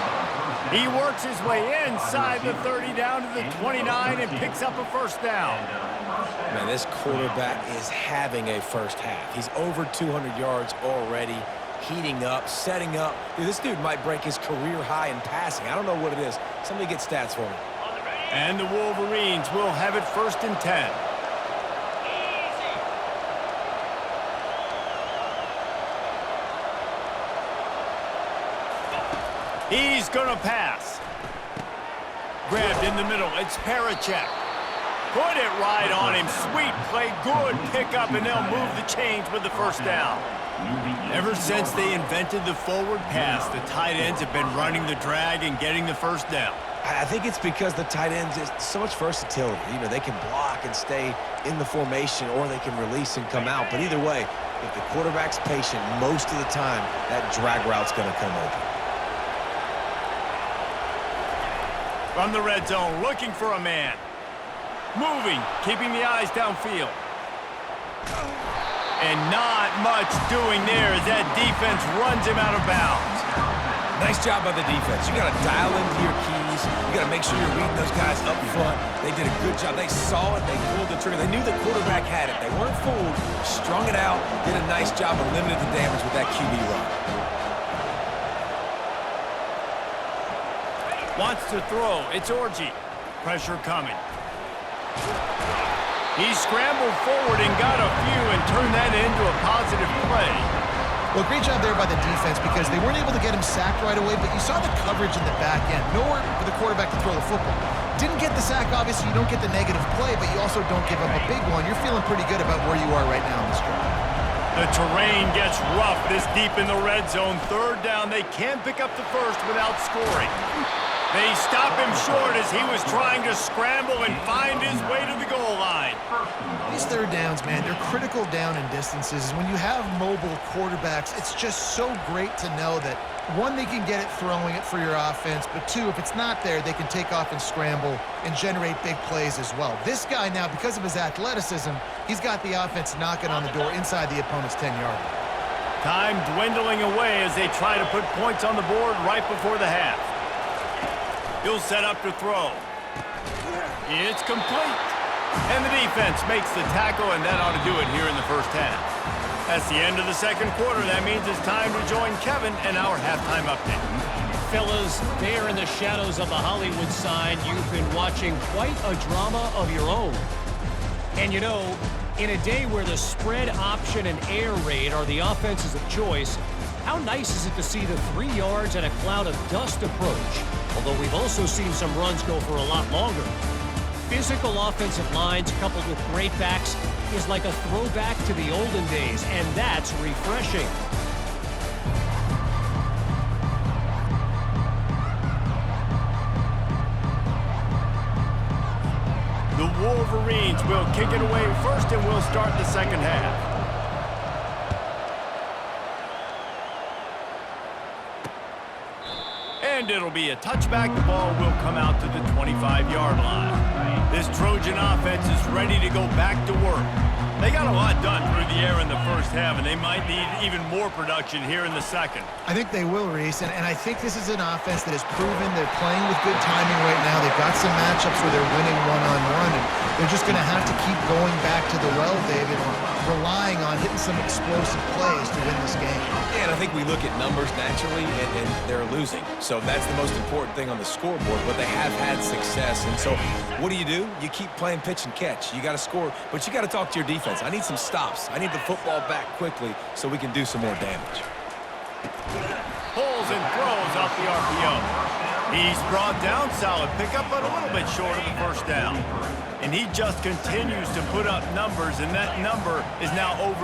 He works his way inside the 30 down to the 29 and picks up a 1st down. Man, this quarterback is having a first half. He's over 200 yards already, heating up, setting up. Dude, this dude might break his career high in passing. I don't know what it is. Somebody get stats for me. And the Wolverines will have it 1st and 10. He's going to pass. Grabbed in the middle. It's Parachek. Put it right on him. Sweet play. Good pickup, and they'll move the chains with the 1st down. Ever since they invented the forward pass, the tight ends have been running the drag and getting the 1st down. I think it's because the tight ends is so much versatility. You know, they can block and stay in the formation, or they can release and come out. But either way, if the quarterback's patient, most of the time, that drag route's going to come open. From the red zone, looking for a man. Moving, keeping the eyes downfield. And not much doing there as that defense runs him out of bounds. Nice job by the defense. You got to dial into your keys. You got to make sure you're reading those guys up front. They did a good job. They saw it. They pulled the trigger. They knew the quarterback had it. They weren't fooled. Strung it out. Did a nice job of limiting the damage with that QB run. Wants to throw. It's Orji. Pressure coming. He scrambled forward and got a few and turned that into a positive play. Well, great job there by the defense because they weren't able to get him sacked right away, but you saw the coverage in the back end. Nowhere for the quarterback to throw the football. Didn't get the sack, obviously. You don't get the negative play, but you also don't give up a big one. You're feeling pretty good about where you are right now in this drive. The terrain gets rough this deep in the red zone. Third down, they can't pick up the first without scoring. They stop him short as he was trying to scramble and find his way to the goal line. These third downs, man, they're critical down in distances. When you have mobile quarterbacks, it's just so great to know that, one, they can get it throwing it for your offense, but two, if it's not there, they can take off and scramble and generate big plays as well. This guy now, because of his athleticism, he's got the offense knocking on the door inside the opponent's 10-yard line. Time dwindling away as they try to put points on the board right before the half. He'll set up to throw. It's complete. And the defense makes the tackle, and that ought to do it here in the first half. That's the end of the second quarter. That means it's time to join Kevin and our halftime update. Fellas, there in the shadows of the Hollywood sign, you've been watching quite a drama of your own. And you know, in a day where the spread option and air raid are the offenses of choice, how nice is it to see the 3 yards and a cloud of dust approach? Although we've also seen some runs go for a lot longer. Physical offensive lines coupled with great backs is like a throwback to the olden days, and that's refreshing. The Wolverines will kick it away first, and we'll start the second half. And it'll be a touchback. The ball will come out to the 25-yard line. This Trojan offense is ready to go back to work. They got a lot done through the air in the first half, and they might need even more production here in the second. I think they will, Reese, and I think this is an offense that has proven they're playing with good timing right now. They've got some matchups where they're winning one-on-one, and they're just going to have to keep going back to the well, David, relying on hitting some explosive plays to win this game. Yeah, and I think we look at numbers naturally, and they're losing. So that's the most important thing on the scoreboard, but they have had success. And so what do? You keep playing pitch and catch. You got to score, but you got to talk to your defense. I need some stops. I need the football back quickly so we can do some more damage. Pulls and throws off the RPO. He's brought down, solid pickup, but a little bit short of the first down. And he just continues to put up numbers, and that number is now over